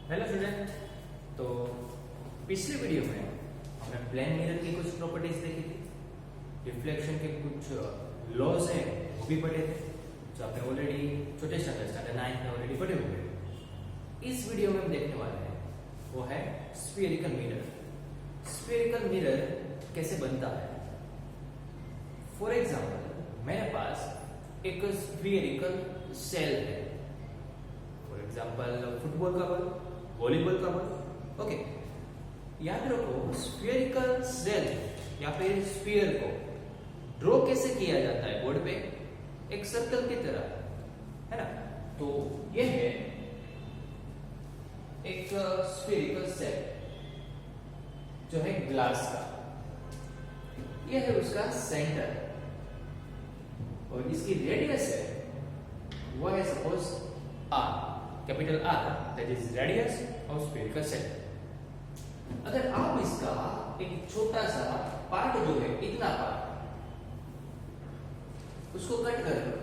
Hello student. तो पिछली video में हमने प्लेन मिरर की कुछ प्रॉपर्टीज देखी थी, रिफ्लेक्शन के कुछ लॉज हैं वो भी पढ़े थे, जो आपने ऑलरेडी छोटे स्टैंडर्ड 9th में ऑलरेडी पढ़े हुए हैं। इस वीडियो में हम देखने वाले हैं वो है स्फीयरिकल मिरर। स्फीयरिकल मिरर कैसे बनता है? फॉर एग्जाम्पल मेरे पास एक स्फीयरिकल सेल है, फॉर एग्जाम्पल फुटबॉल का बॉल, वॉलीबॉल का बॉल। ओके, याद रखो स्फीयरिकल सेल या फिर स्फीयर को ड्रॉ कैसे किया जाता है बोर्ड पे, एक सर्कल की तरह, है ना। तो ये है एक स्फीयरिकल सेल जो है ग्लास का, ये है उसका सेंटर और इसकी रेडियस है वो है suppose R, capital R, that is radius of spherical cell. अगर आप इसका एक छोटा सा पार्ट जो है, इतना पार्ट, उसको कट कर लो,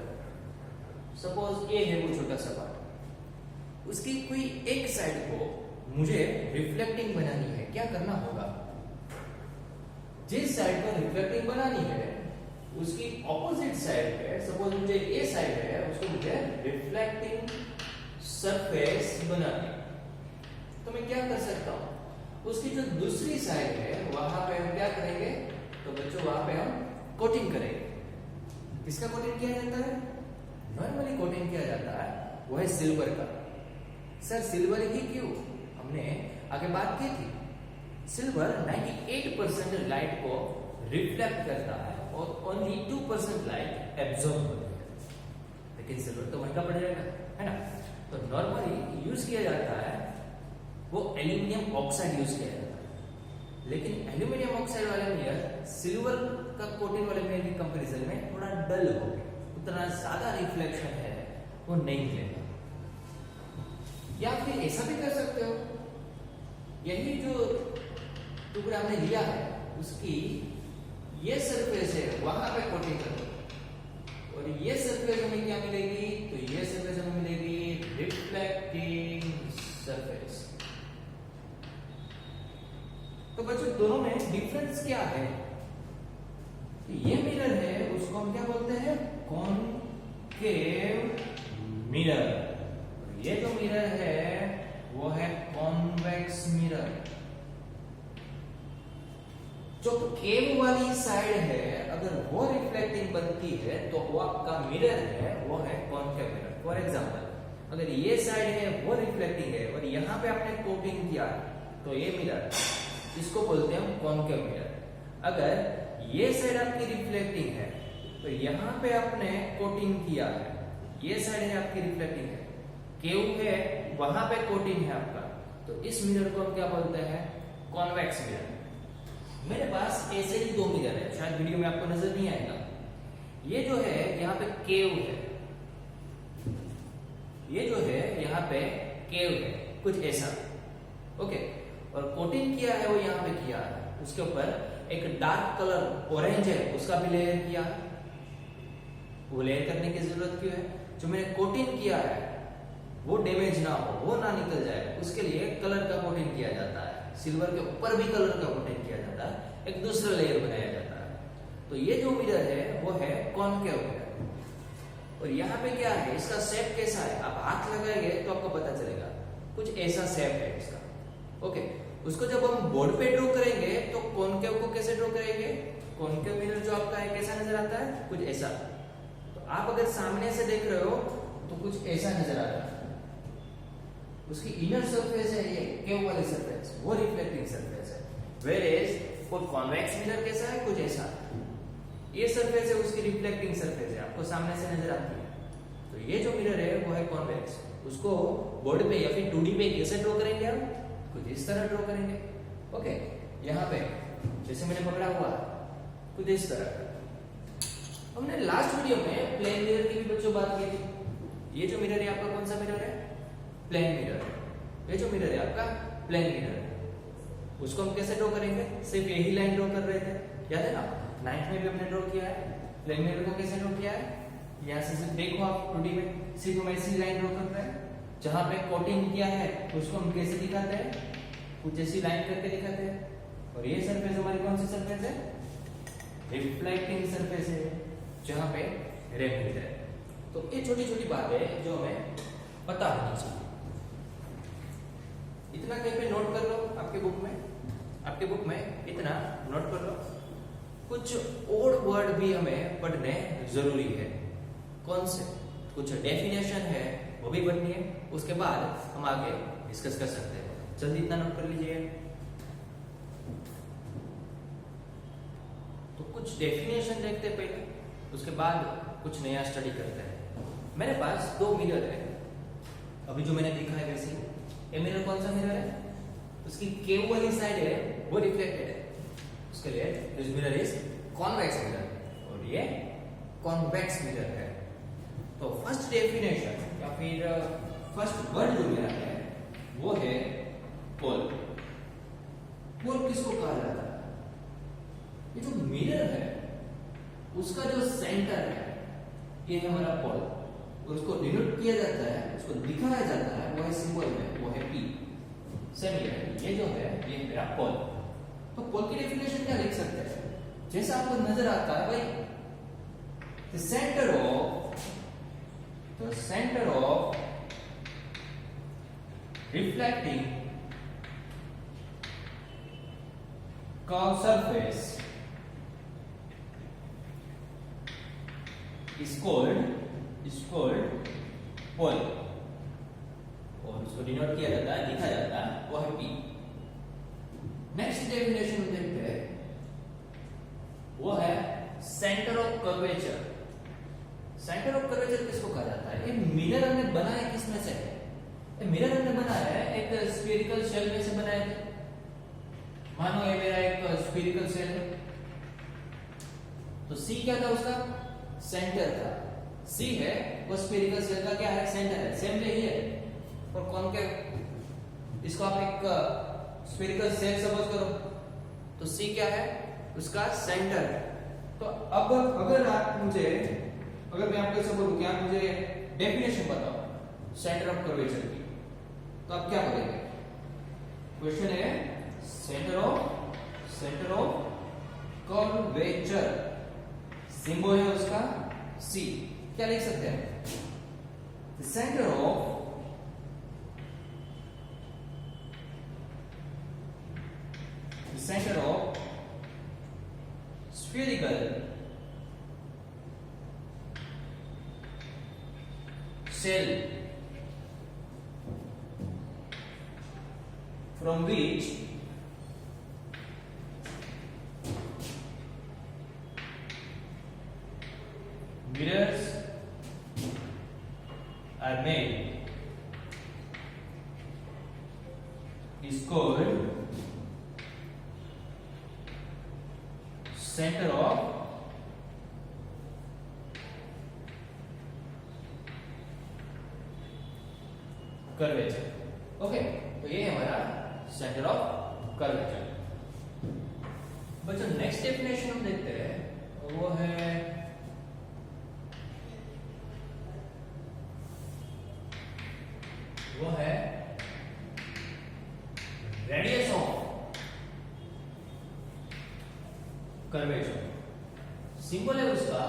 सपोज ये है वो छोटा सा पार्ट, उसकी कोई एक साइड को मुझे रिफ्लेक्टिंग बनानी है, क्या करना होगा? जिस साइड को रिफ्लेक्टिंग बनानी है उसकी ऑपोजिट साइड पे, सपोज मुझे ये साइड है, उसको मुझे रिफ्लेक्टिंग सरफेस बनानी है, तो मैं क्या कर सकता हूं? उसकी जो दूसरी साइड है वहां पे हम क्या करेंगे? तो बच्चों वहां पे हम कोटिंग करेंगे। किसका कोटिंग किया जाता है? नॉर्मली कोटिंग किया जाता है वो है सिल्वर का। सर सिल्वर ही क्यों? हमने आगे बात की थी, सिल्वर 98% लाइट को रिफ्लेक्ट करता है और ओनली 2% लाइट एब्जॉर्ब होती है, लेकिन सिल्वर तो महंगा पड़ जाएगा, है ना। तो नॉर्मली यूज किया जाता है वो एल्यूमिनियम ऑक्साइड यूज किया जाता है, लेकिन एल्यूमिनियम ऑक्साइड वाले मिरर सिल्वर का कोटिंग वाले मिरर की कंपैरिजन में थोड़ा डल हो गए, उतना ज्यादा रिफ्लेक्शन है वो नहीं मिलेगा। या फिर ऐसा भी कर सकते हो, यही जो टुकड़ा हमने लिया है उसकी ये सरफेस है वहां पे कोटिंग करो, और ये सरफेस हमें क्या मिलेगी? तो ये सरफेस हमें मिलेगी रिफ्लेक्टिंग सरफेस। तो बच्चों दोनों में डिफरेंस क्या है? तो ये मिरर है उसको हम क्या बोलते हैं? Concave mirror. ये जो मिरर है वो है कॉन्वेक्स मिरर। जो केव वाली साइड है अगर वो रिफ्लेक्टिंग बनती है तो वो आपका मिरर है वो है कॉन्केव मिरर। फॉर एग्जांपल अगर ये साइड है वो रिफ्लेक्टिंग है और यहाँ पे आपने कोटिंग किया तो ये मिरर, इसको बोलते हैं हम कॉन्केव मिरर। अगर ये साइड आपकी रिफ्लेक्टिंग है तो यहाँ पे आपने कोटिंग किया है, ये साइड है आपकी रिफ्लेक्टिंग है, केव है वहां पे कोटिंग है आपका, तो इस मिरर को हम क्या बोलते हैं? Convex mirror. मेरे पास ऐसे ही दो मिरर है, शायद वीडियो में आपको नजर नहीं आएगा। ये जो है यहाँ पे केव है, ये जो है यहाँ पे केव है, कुछ ऐसा, ओके। और कोटिंग किया है वो यहाँ पे किया है, उसके ऊपर एक डार्क कलर ऑरेंज है उसका भी लेयर किया है। वो लेयर करने की जरूरत क्यों है? जो मैंने कोटिंग किया है वो डैमेज ना हो, वो ना निकल जाए, उसके लिए कलर का कोटिंग किया जाता है। सिल्वर के ऊपर भी कलर का कोटिंग किया जाता है, एक दूसरा लेयर बनाया जाता है। तो ये जो मिरर है वो है कॉनकेव मिरर। और यहाँ पे क्या है, इसका शेप कैसा है? आप हाथ लगाएंगे तो आपको पता चलेगा, कुछ ऐसा शेप है इसका, ओके। उसको जब हम बोर्ड पे ड्रॉ करेंगे तो कॉनकेव को कैसे ड्रॉ करेंगे? कॉनकेव मिरर जो आपका है कैसा नजर आता है? कुछ ऐसा। तो आप अगर सामने से देख रहे हो तो कुछ ऐसा नजर आ रहा है। उसकी इनर सरफेस है ये केव वाली सरफेस, वो रिफ्लेक्टिंग सरफेस है। वेयरएज फॉर कॉन्वेक्स मिरर कैसा है? कुछ ऐसा। ये सरफेस है उसकी रिफ्लेक्टिंग सरफेस है, आपको सामने से नजर आती है। तो ये जो मिरर है वो है कॉन्वेक्स। उसको बोर्ड पे या फिर 2D पे कैसे ड्रॉ करेंगे हम? कुछ इस तरह ड्रॉ करेंगे, ओके। यहाँ पे जैसे मैंने पकड़ा हुआ कुछ इस तरह। हमने लास्ट वीडियो में प्लेन मिरर की भी बच्चों बात की थी। ये जो मिरर है आपका कौन सा मिरर है? Plane mirror. ये जो मिरर है आपका प्लेन मिरर है, उसको हम कैसे ड्रॉ करेंगे? सिर्फ यही लाइन ड्रॉ कर रहे थे, याद है ना? 9th में भी हमने ड्रॉ किया है। प्लेन मिरर को कैसे ड्रॉ किया है? यहाँ से सिर्फ देखो आप 2D में सिर्फ हम ऐसी लाइन ड्रॉ कर रहे हैं, जहां पे कोटिंग किया है उसको हम कैसे दिखाते हैं, कुछ ऐसी लाइन करके दिखाते हैं। और ये सरफेस हमारी कौन सी सरफेस है, रिफ्लेक्टिंग सरफेस है, जहां पे रे मिलता है। तो ये छोटी छोटी बातें जो हमें पता होनी चाहिए। इतना कहीं पे नोट कर लो आपके बुक में, आपके बुक में इतना नोट कर लो। कुछ और वर्ड भी हमें पढ़ने जरूरी है। कौन से, कुछ डेफिनेशन है वो भी पढ़नी है, उसके बाद हम आगे डिस्कस कर सकते हैं। जल्दी इतना नोट कर लीजिए। तो कुछ डेफिनेशन देखते हैं पहले, उसके बाद कुछ नया स्टडी करते हैं। मेरे पास दो मिरर है, अभी जो मैंने दिखा है वैसे। ये मिरर कौन सा मिरर है, उसकी केव वाली साइड है वो रिफ्लेक्टेड है, उसके लिए this mirror is convex mirror और ये कॉन्वेक्स मिरर है। तो फर्स्ट डेफिनेशन या फिर फर्स्ट वर्ड जो मेरा है वो है पोल। पोल किसको कहा जाता है, ये जो मिरर है उसका जो सेंटर है ये है हमारा पोल, और उसको डिनोट किया जाता है, उसको दिखाया जाता है, वो है सिंबल में, वो है P। सेमी ये जो है ये मेरा पोल। तो पोल की डेफिनेशन क्या लिख सकते हैं, जैसा आपको नजर आता है भाई, the centre of reflecting curve surface is called पोल, और उसको डिनोट किया जाता है, लिखा जाता है, वो है P। नेक्स्ट डेफिनेशन देखते हैं, वो है centre of curvature. Centre of curvature किसको कहा जाता है, ये मिरर हमने बनाया किसमें से है, ये मिरर हमने बनाया है एक स्फेरिकल शेल में से बनाया है। मानो ये मेरा एक स्फेरिकल शेल है, तो C क्या था उसका, सेंटर था। C है वो स्फेरिकल शेल का क्या है, सेंटर है, सेम वे ही है। और कॉनकेव, इसको आप एक स्फेरिकल शेल सपोज करो, तो C क्या है, उसका सेंटर है। तो अब अगर मैं आपको ऐसा बोलूं कि आप मुझे डेफिनेशन बताओ सेंटर ऑफ कर्वेचर की, तो आप क्या बोलेंगे, क्वेश्चन है सेंटर ऑफ कर्वेचर, सिंबल है उसका C, क्या लिख सकते हैं, centre of spherical shell from which mirrors are made is called center of curvature. Okay, तो ये हमारा सेंटर ऑफ कर्वेचर। बच्चों नेक्स्ट डेफिनेशन हम देखते हैं, वो है रेडियस ऑफ कर्वेचर। सिंबल है उसका,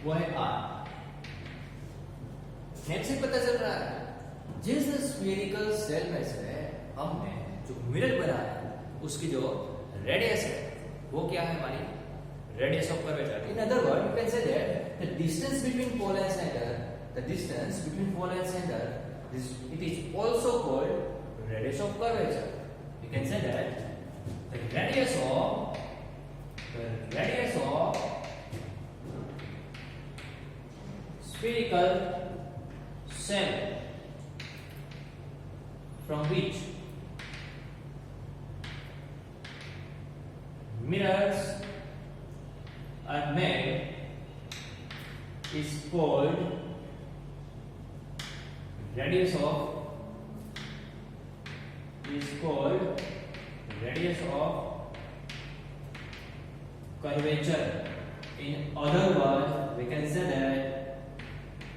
वो है R। नेक्स्ट से पता चल रहा है जिस स्फेरिकल शेल में से हमने जो मिरर बनाया उसकी जो रेडियस है वो क्या है, हमारी radius of curvature. In other word you can say that the distance between pole and centre, it is also called radius of curvature. You can say that the radius of spherical shell from which mirrors are made is called radius of curvature. In other words, we can say that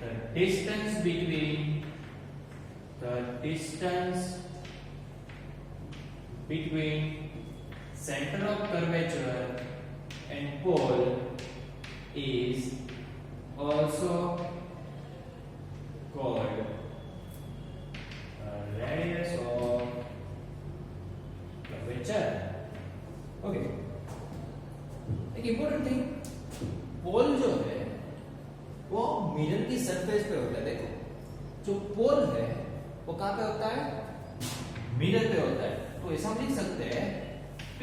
the distance between the distance between center of curvature and pole is also called radius of curvature. Okay, एक important thing, पोल जो है वो mirror की surface पे होता है। देखो, जो पोल है वो कहां पे होता है? मिरर पे होता है। तो ऐसा हम लिख सकते हैं P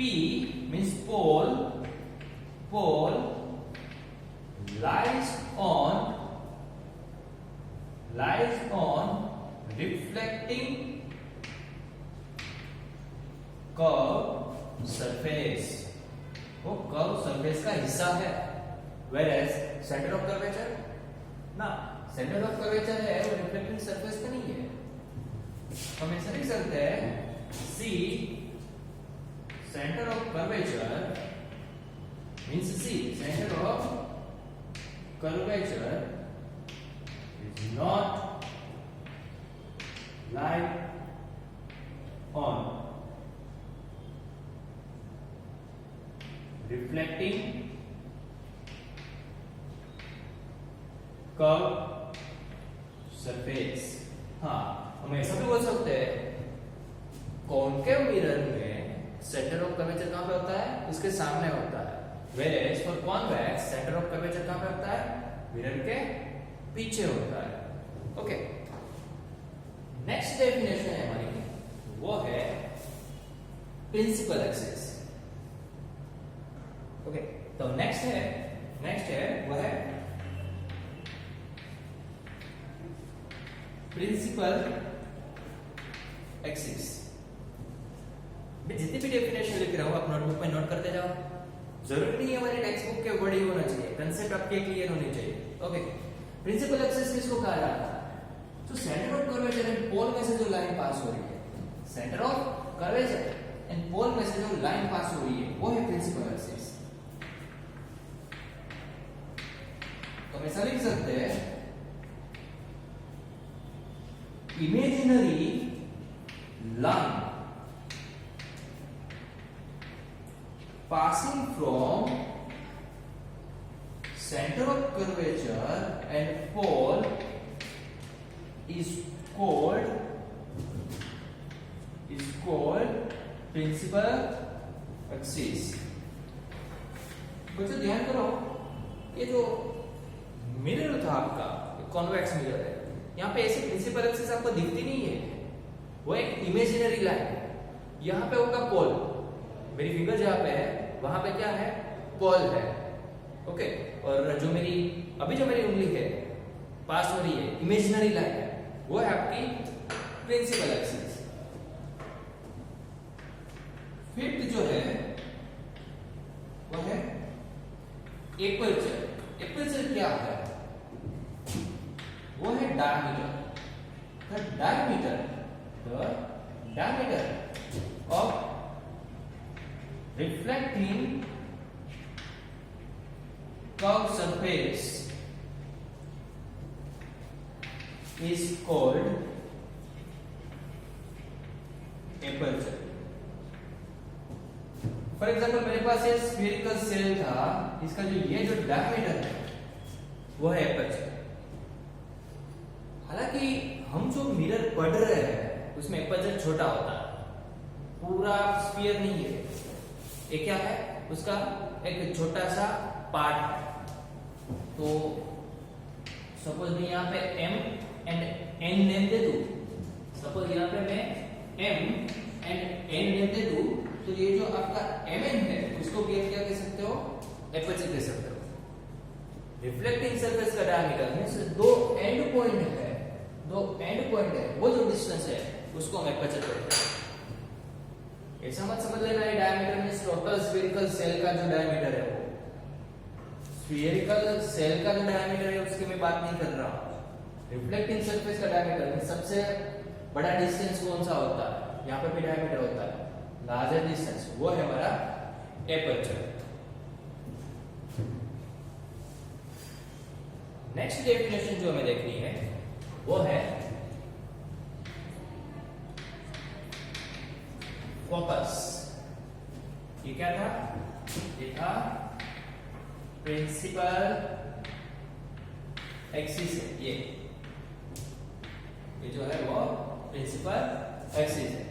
means pole lies on reflecting curve surface, वो कर्व सरफेस का हिस्सा है। whereas सेंटर ऑफ कर्वेचर ना, सेंटर ऑफ कर्वेचर है वो रिफ्लेक्टिंग सरफेस पे नहीं है। हम ऐसा लिख सकते हैं C center of curvature means C center of curvature is not lie on reflecting curve surface। हाँ, हम ऐसा भी बोल सकते हैं कॉन्केव मिरर में सेंटर ऑफ कर्वेचर कहां पे होता है? उसके सामने होता है। whereas for convex centre of curvature कहां पे होता है? मिरर के पीछे होता है। ओके, नेक्स्ट डेफिनेशन है हमारी, वो है प्रिंसिपल एक्सिस। ओके, तो नेक्स्ट है वो है प्रिंसिपल एक्सिस। मैं जितनी भी डेफिनेशन लिख रहा हूं आप नोटबुक में नोट करते जाओ। जरूरी नहीं है हमारी टेक्स्ट बुक के वर्ड ही होना चाहिए, कंसेप्ट आपके क्लियर होने चाहिए। ओके, प्रिंसिपल एक्सिस किसको कहा जाता है? तो centre of curvature and pole में से जो लाइन पास हो रही है, centre of curvature and pole में से जो लाइन पास हो रही है वो है प्रिंसिपल एक्सिस। तो हम ऐसा लिख सकते हैं imaginary line passing from center of curvature and pole is called principal axis। बच्चों ध्यान करो, ये जो मिरर था आपका, कॉन्वेक्स मिरर है, यहाँ पे ऐसी प्रिंसिपल एक्सिस आपको दिखती नहीं है, वो एक इमेजिनरी लाइन है। यहाँ पे होगा पोल, मेरी फिंगर जहां पे है वहां पे क्या है? पोल है। ओके, और जो मेरी उंगली है पास हो रही है, इमेजिनरी लाइन है, वो है आपकी प्रिंसिपल एक्सिस। फिफ्थ जो है वो है एपर्चर। एपर्चर क्या है? वो है diameter. The diameter of reflecting curved surface is called aperture। For example मेरे पास ये स्फेरिकल सेल था, इसका जो डायमीटर है वो है एपर्चर। हालांकि हम जो मिरर पढ़ रहे हैं उसमें एपर्चर छोटा होता है, पूरा स्फीयर नहीं है। ये क्या है? उसका एक छोटा सा पार्ट है। तो सपोज मैं यहाँ पे m एंड n नेम दे दूं, सपोज यहाँ पे मैं m एंड n नेम दे दूं, तो ये जो आपका mn है उसको भी क्या कह सकते हो? एपर्चर कह सकते हो। रिफ्लेक्टिंग सरफेस का डायमीटर मींस दो एंड पॉइंट है, वो जो डिस्टेंस है उसको हम एपर्चर कहते हैं। ऐसा मत समझ लेना है diameter means total spherical shell का जो डायमीटर है, वो स्फेरिकल सेल का जो डायमीटर है उसकी मैं बात नहीं कर रहा हूं। रिफ्लेक्टिंग सरफेस का डायमीटर मींस सबसे बड़ा डिस्टेंस कौन सा होता है? यहाँ पे भी डायमीटर होता है, लार्जर डिस्टेंस, वो है हमारा एपर्चर। नेक्स्ट डेफिनेशन जो हमें देखनी है वो है फोकस, ये क्या था? ये था प्रिंसिपल एक्सिस है। ये जो है वो प्रिंसिपल एक्सिस है।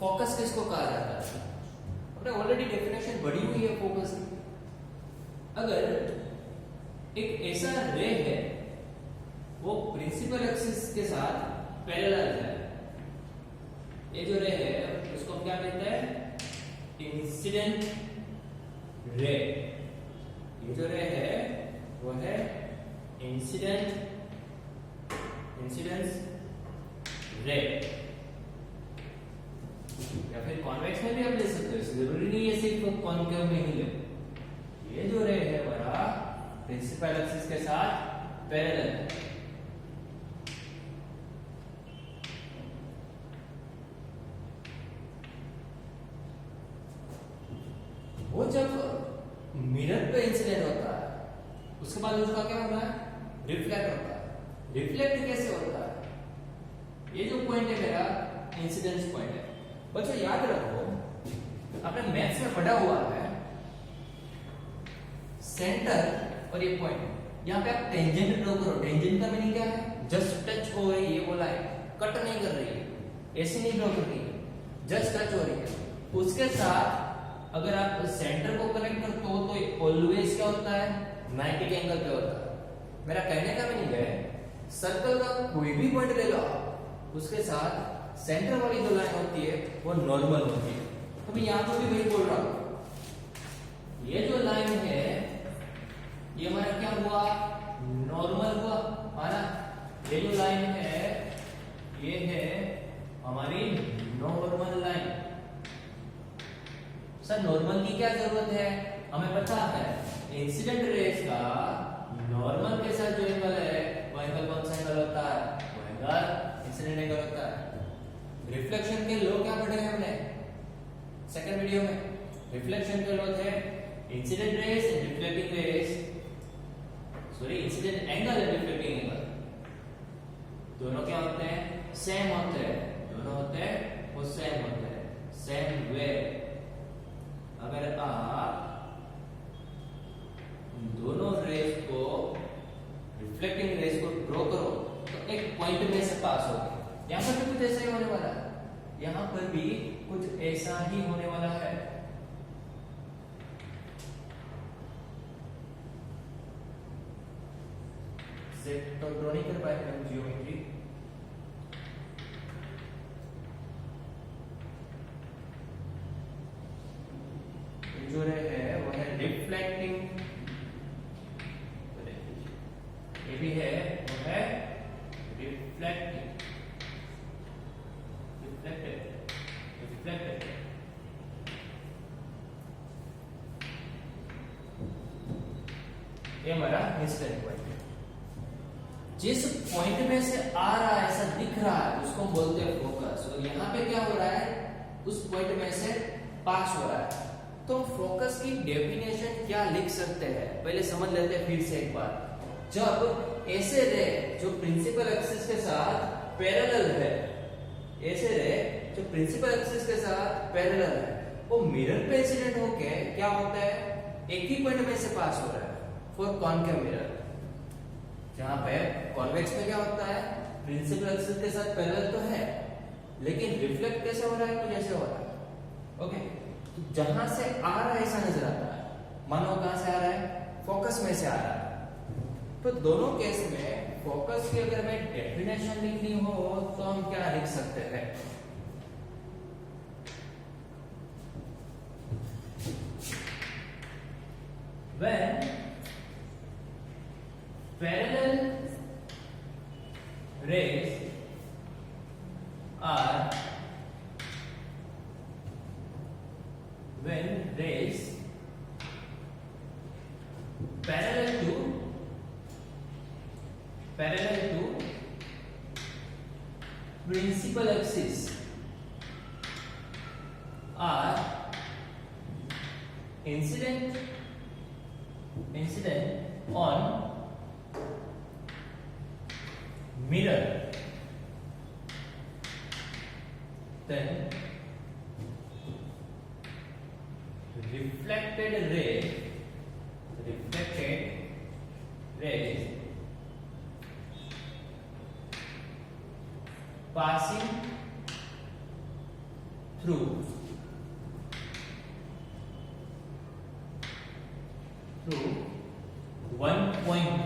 फोकस किसको कहा जाता है? हमने ऑलरेडी डेफिनेशन बढ़ी हुई है फोकस की। अगर एक ऐसा रे है वो प्रिंसिपल एक्सिस के साथ पैरेलल है, ये जो रे है उसको हम क्या कहते हैं? Incident ray. ये जो रे है वो है इंसिडेंस रे, या फिर कॉन्वेक्स में भी आप ले सकते हो, जरूरी नहीं है सिर्फ कॉन्केव में ही ले। ये जो रे है हमारा प्रिंसिपल एक्सिस के साथ पैरेलल है। वो जब मिरर पे इंसिडेंट होता है उसके बाद उसका क्या होता है? रिफ्लेक्ट होता है। रिफ्लेक्ट कैसे होता है? ये जो पॉइंट है मेरा इंसिडेंस पॉइंट है। बच्चों याद रखो, आपने मैथ्स में पढ़ा हुआ है सेंटर और ये पॉइंट, यहाँ पे आप टेंजेंट ड्रॉ करो। टेंजेंट का मीनिंग क्या है? जस्ट टच हो रही है वो लाइन, कट नहीं कर रही है, ऐसे नहीं ड्रॉ कर रही है, जस्ट टच हो रही है। उसके साथ अगर आप सेंटर को कनेक्ट करते हो तो ऑलवेज क्या होता है? 90 एंगल पे होता है। मेरा कहने का मीनिंग है सर्कल का कोई भी पॉइंट ले लो, उसके साथ सेंटर वाली जो लाइन होती है वो नॉर्मल होती है। तो मैं यहां पर भी वही बोल रहा हूं, ये जो लाइन है ये हमारा क्या हुआ? नॉर्मल हुआ, माना। ये जो लाइन है ये है हमारी नॉर्मल लाइन। सर नॉर्मल की क्या जरूरत है? हमें पता है इंसिडेंट रेज का नॉर्मल के साथ जो एंगल है वो एंगल कौन सा एंगल होता है? वो एंगल इंसिडेंट एंगल होता है। रिफ्लेक्शन के लॉ क्या पढ़े हैं हमने सेकंड वीडियो में? रिफ्लेक्शन के लॉ थे incident rays and reflecting rays, sorry incident angle and reflecting angle, दोनों क्या होते हैं? सेम होते हैं। दोनों होते हैं वो सेम होते हैं, सेम वे। अगर आप दोनों रेज को रिफ्लेक्टिंग रेज को ड्रॉ करो तो एक पॉइंट में से पास होगी। यहां पर भी कुछ ऐसा ही होने वाला है, यहां पर भी कुछ ऐसा ही होने वाला है। तो ड्रॉ नहीं कर पाएंगे हम जियोमेट्री। जो है वो है रिफ्लेक्टिंग, ये भी है वो है रिफ्लेक्टिंग, रिफ्लेक्टेड। ये हमारा इंसिडेंट पॉइंट है। जिस पॉइंट में से आ रहा है ऐसा दिख रहा है उसको बोलते हैं फोकस। और यहाँ पे क्या हो रहा है? उस पॉइंट में से पास हो रहा है। तो फोकस की डेफिनेशन क्या लिख सकते हैं पहले समझ लेते हैं फिर से एक बार। जब ऐसे रे जो प्रिंसिपल एक्सिस के साथ पैरेलल है, ऐसे रे जो प्रिंसिपल एक्सिस के साथ पैरेलल है, वो मिरर पे इंसिडेंट होके क्या होता है? एक ही पॉइंट में से पास हो रहा है। फॉर कॉनकेव मिरर, जहां पे कॉन्वेक्स में क्या होता है? प्रिंसिपल एक्सिस के साथ पैरेलल तो है, लेकिन रिफ्लेक्ट कैसे हो रहा है? कुछ ऐसे हो रहा है। ओके, तो जहां से आ रहा है ऐसा नजर आता है, मानो कहां से आ रहा है? फोकस में से आ रहा है। तो दोनों केस में फोकस की अगर मैं डेफिनेशन लिखनी हो तो हम क्या लिख सकते हैं? When parallel rays are parallel to principal axis are incident on mirror, then reflected rays passing through one point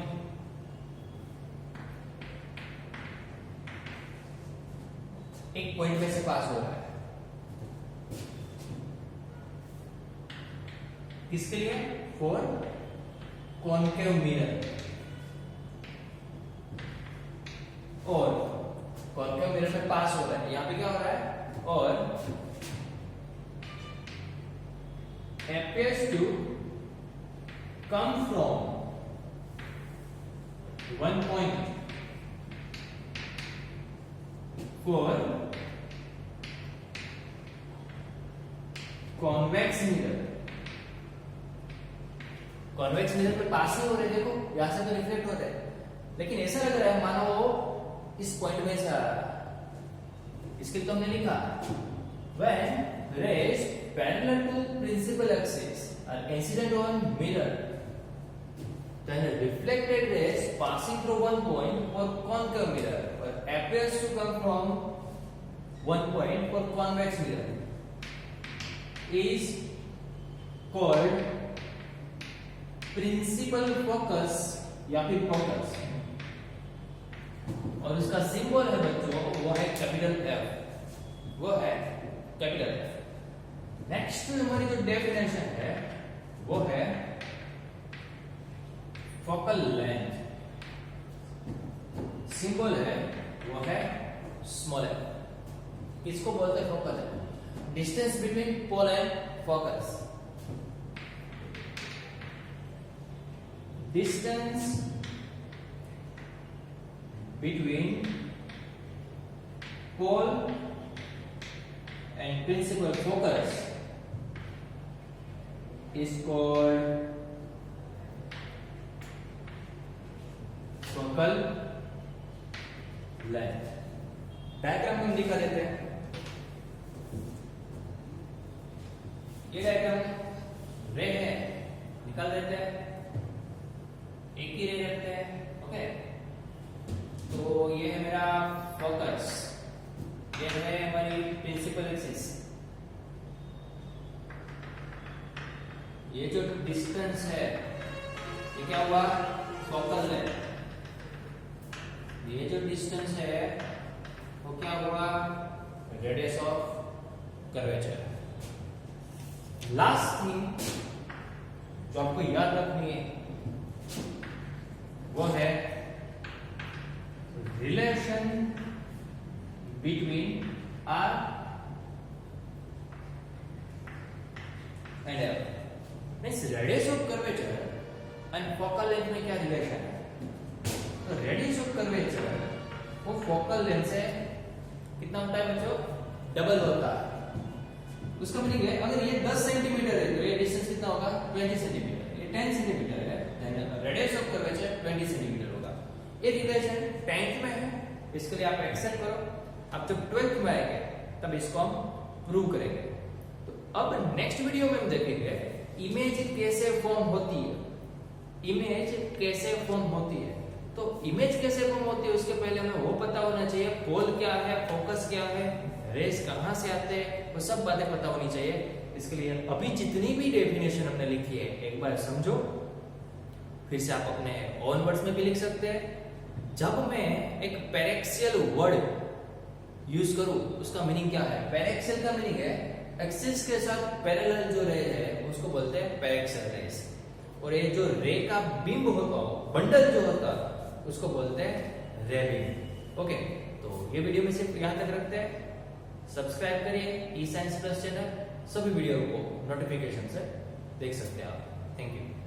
एक पॉइंट में से पास हो रहा है, किसके लिए? फॉर कॉन्केव मिरर, और कॉन्केव मिरर में पास हो रहा है, यहां पे क्या हो रहा है? और appears to come from one point for convex mirror. Convex mirror पे पास ही हो रहे, देखो यहां से तो रिफ्लेक्ट हो रहा है, लेकिन ऐसा लग रहा है मानो वो इस पॉइंट में से आ रहा है। इसके तो हमने लिखा when rays parallel to principal axis are incident on mirror, then reflected rays passing through one point for concave mirror or appears to come from one point for convex mirror is called principal focus या फिर focus, और उसका symbol है बच्चों वो है capital F, वो है कैपिटल एफ। नेक्स्ट हमारी जो डेफिनेशन है वो है फोकल लेंथ, सिंबल है वो है स्मॉल एफ। किसको बोलते हैं focal length? Distance between pole and focus, distance between pole and principal focus is called focal length। Diagram हम दिखा देते हैं। ये डायग्राम रे है, निकाल देते हैं, एक ही रे रखते हैं। ओके, तो ये है मेरा फोकस, ये है हमारी प्रिंसिपल एक्सिस, ये जो डिस्टेंस है ये क्या हुआ? Focal length. ये जो डिस्टेंस है वो क्या हुआ? Radius of curvature. Last thing जो आपको याद रखनी है वो है relation between R and F. Means radius of curvature and focal length में क्या रिलेशन है? तो रेडियस ऑफ कर्वेचर वो फोकल लेंथ से कितना होता है बच्चों? डबल होता है। उसका मीनिंग है अगर ये 10 सेंटीमीटर है तो ये डिस्टेंस कितना होगा? 20 सेंटीमीटर। ये 10 सेंटीमीटर है, रेडियस ऑफ कर्वेचर 20 सेंटीमीटर होगा। ये रिलेशन 10th में है, इसके लिए आप एक्सेप्ट करो। अब जब 12th में आएंगे तब इसको हम प्रूव करेंगे। तो अब नेक्स्ट वीडियो में हम देखेंगे इमेज कैसे फॉर्म होती है। इमेज कैसे फॉर्म होती है, तो इमेज कैसे फॉर्म होती है उसके पहले हमें वो पता होना चाहिए पोल क्या है, फोकस क्या है, रेस कहां से आते हैं, वो सब बातें पता होनी चाहिए। इसके लिए अभी जितनी भी डेफिनेशन हमने लिखी है एक बार समझो, फिर से आप अपने ओन वर्ड्स में भी लिख सकते हैं। जब मैं एक पैरेक्सियल वर्ड यूज करूं उसका मीनिंग क्या है? पैरेक्सियल का मीनिंग है एक्सिस के साथ पैरेलल जो रे है उसको बोलते हैं पैरेक्सियल रेस, और ये जो रे का बिंब होता है, बंडल जो होता है उसको बोलते हैं रे बिंब। ओके, तो ये वीडियो में सिर्फ यहां तक रखते हैं। सब्सक्राइब करिए ई साइंस प्लस चैनल, सभी वीडियो को नोटिफिकेशन से देख सकते हैं आप। Thank you.